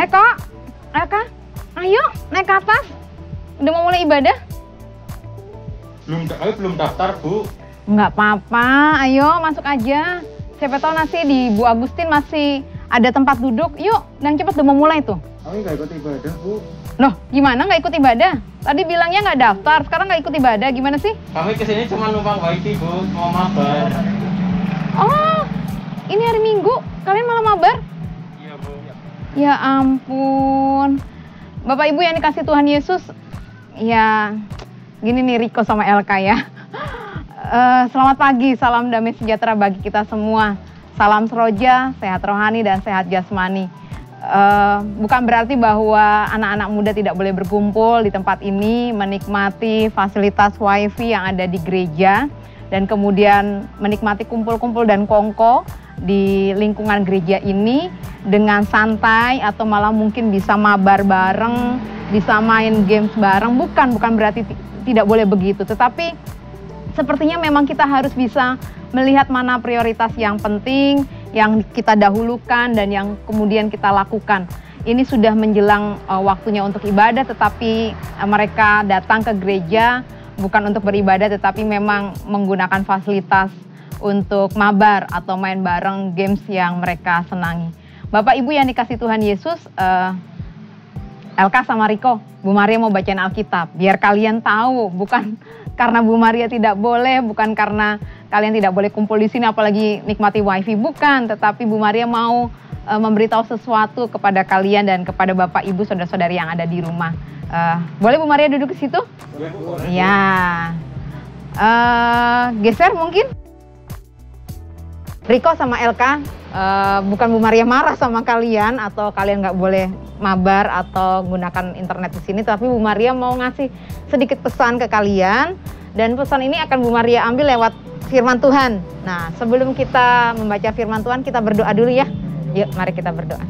Eka, ayo naik ke atas. Udah mau mulai ibadah? Belum daftar, Bu. Nggak apa-apa, ayo masuk aja. Siapa tahu nanti di Bu Agustin masih ada tempat duduk. Yuk, dan cepat udah mau mulai tuh. Kami nggak ikut ibadah, Bu. Loh, gimana nggak ikut ibadah? Tadi bilangnya nggak daftar, sekarang nggak ikut ibadah. Gimana sih? Kami kesini cuma numpang wifi, Bu. Mau mabar. Oh, ini hari Minggu. Kalian malah mabar? Iya, Bu. Ya ampun. Bapak Ibu yang dikasih Tuhan Yesus, ya gini nih Riko sama Elka ya. Selamat pagi, salam damai sejahtera bagi kita semua. Salam seroja, sehat rohani dan sehat jasmani. Bukan berarti bahwa anak-anak muda tidak boleh berkumpul di tempat ini, menikmati fasilitas wifi yang ada di gereja, dan kemudian menikmati kumpul-kumpul dan kongko di lingkungan gereja ini dengan santai, atau malah mungkin bisa mabar bareng, bisa main games bareng. Bukan berarti tidak boleh begitu, tetapi sepertinya memang kita harus bisa melihat mana prioritas yang penting, yang kita dahulukan dan yang kemudian kita lakukan. Ini sudah menjelang waktunya untuk ibadah, tetapi mereka datang ke gereja bukan untuk beribadah, tetapi memang menggunakan fasilitas untuk mabar atau main bareng games yang mereka senangi. Bapak Ibu yang dikasih Tuhan Yesus, Elka sama Riko, Bu Maria mau bacain Alkitab. Biar kalian tahu, bukan karena Bu Maria tidak boleh, bukan karena kalian tidak boleh kumpul di sini apalagi nikmati wifi, bukan. Tetapi Bu Maria mau memberitahu sesuatu kepada kalian dan kepada Bapak Ibu saudara-saudari yang ada di rumah. Boleh Bu Maria duduk ke situ? Boleh. Ya. Geser mungkin. Riko sama Elka, bukan Bu Maria marah sama kalian atau kalian nggak boleh mabar atau gunakan internet di sini, tapi Bu Maria mau ngasih sedikit pesan ke kalian, dan pesan ini akan Bu Maria ambil lewat firman Tuhan. Nah, sebelum kita membaca firman Tuhan, kita berdoa dulu ya. Yuk, mari kita berdoa.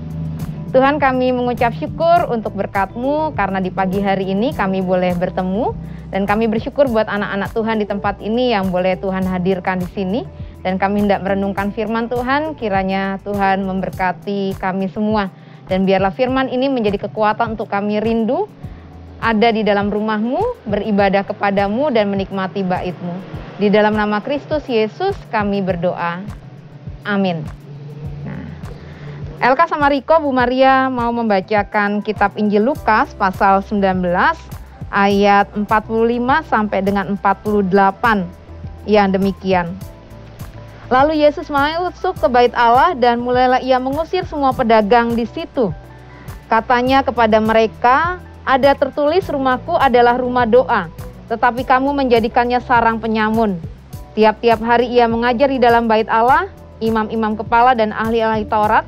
Tuhan, kami mengucap syukur untuk berkat-Mu karena di pagi hari ini kami boleh bertemu, dan kami bersyukur buat anak-anak Tuhan di tempat ini yang boleh Tuhan hadirkan di sini. Dan kami hendak merenungkan firman Tuhan, kiranya Tuhan memberkati kami semua. Dan biarlah firman ini menjadi kekuatan untuk kami rindu ada di dalam rumah-Mu, beribadah kepada-Mu dan menikmati bait-Mu. Di dalam nama Kristus Yesus kami berdoa. Amin. Nah, Elka sama Riko, Bu Maria mau membacakan kitab Injil Lukas pasal 19 ayat 45 sampai dengan 48 yang demikian. Lalu Yesus masuk ke bait Allah dan mulailah ia mengusir semua pedagang di situ. Katanya kepada mereka, ada tertulis rumahku adalah rumah doa, tetapi kamu menjadikannya sarang penyamun. Tiap-tiap hari ia mengajar di dalam bait Allah, imam-imam kepala dan ahli-ahli Taurat,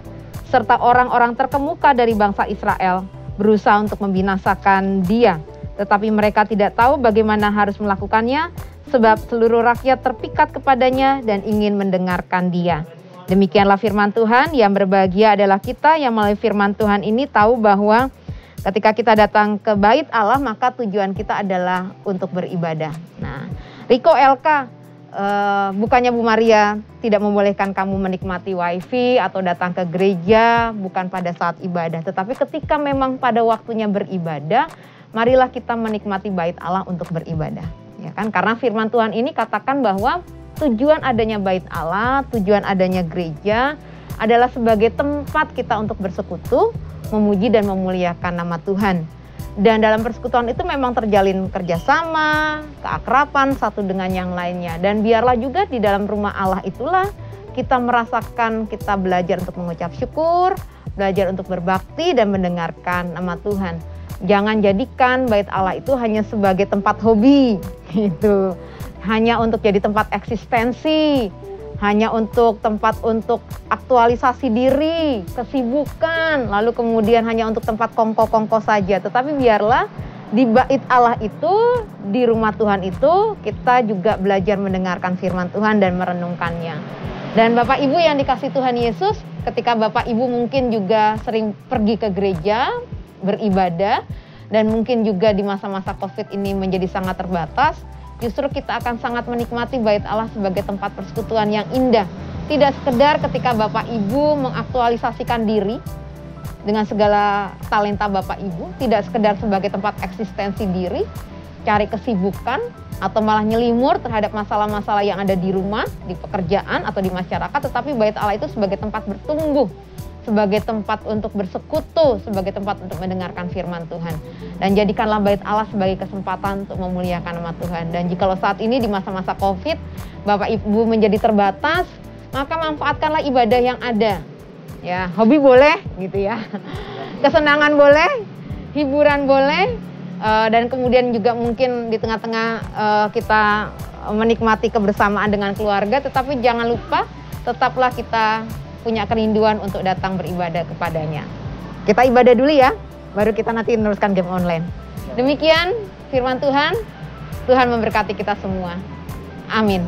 serta orang-orang terkemuka dari bangsa Israel, berusaha untuk membinasakan dia. Tetapi mereka tidak tahu bagaimana harus melakukannya, sebab seluruh rakyat terpikat kepadanya dan ingin mendengarkan dia. Demikianlah firman Tuhan. Yang berbahagia adalah kita yang melalui firman Tuhan ini tahu bahwa ketika kita datang ke bait Allah, maka tujuan kita adalah untuk beribadah. Nah, Riko, Elka, bukannya Bu Maria tidak membolehkan kamu menikmati wifi atau datang ke gereja bukan pada saat ibadah, tetapi ketika memang pada waktunya beribadah, marilah kita menikmati bait Allah untuk beribadah. Ya kan? Karena firman Tuhan ini katakan bahwa tujuan adanya bait Allah, tujuan adanya gereja adalah sebagai tempat kita untuk bersekutu, memuji dan memuliakan nama Tuhan. Dan dalam persekutuan itu memang terjalin kerjasama, keakraban satu dengan yang lainnya. Dan biarlah juga di dalam rumah Allah itulah kita merasakan, kita belajar untuk mengucap syukur, belajar untuk berbakti dan mendengarkan nama Tuhan. Jangan jadikan bait Allah itu hanya sebagai tempat hobi, gitu. Hanya untuk jadi tempat eksistensi, hanya untuk tempat untuk aktualisasi diri, kesibukan, lalu kemudian hanya untuk tempat kongko-kongko saja. Tetapi biarlah di bait Allah itu, di rumah Tuhan itu, kita juga belajar mendengarkan firman Tuhan dan merenungkannya. Dan Bapak Ibu yang dikasih Tuhan Yesus, ketika Bapak Ibu mungkin juga sering pergi ke gereja, beribadah, dan mungkin juga di masa-masa COVID ini menjadi sangat terbatas, justru kita akan sangat menikmati bait Allah sebagai tempat persekutuan yang indah. Tidak sekedar ketika Bapak Ibu mengaktualisasikan diri, dengan segala talenta Bapak Ibu, tidak sekedar sebagai tempat eksistensi diri, cari kesibukan, atau malah nyelimur terhadap masalah-masalah yang ada di rumah, di pekerjaan, atau di masyarakat, tetapi Bait Allah itu sebagai tempat bertumbuh, sebagai tempat untuk bersekutu, sebagai tempat untuk mendengarkan firman Tuhan. Dan jadikanlah Bait Allah sebagai kesempatan untuk memuliakan nama Tuhan. Dan jikalau saat ini di masa-masa COVID, Bapak Ibu menjadi terbatas, maka manfaatkanlah ibadah yang ada. Ya, hobi boleh gitu ya. Kesenangan boleh, hiburan boleh, dan kemudian juga mungkin di tengah-tengah kita menikmati kebersamaan dengan keluarga, tetapi jangan lupa tetaplah kita punya kerinduan untuk datang beribadah kepadanya. Kita ibadah dulu ya, baru kita nanti meneruskan game online. Demikian firman Tuhan, Tuhan memberkati kita semua. Amin.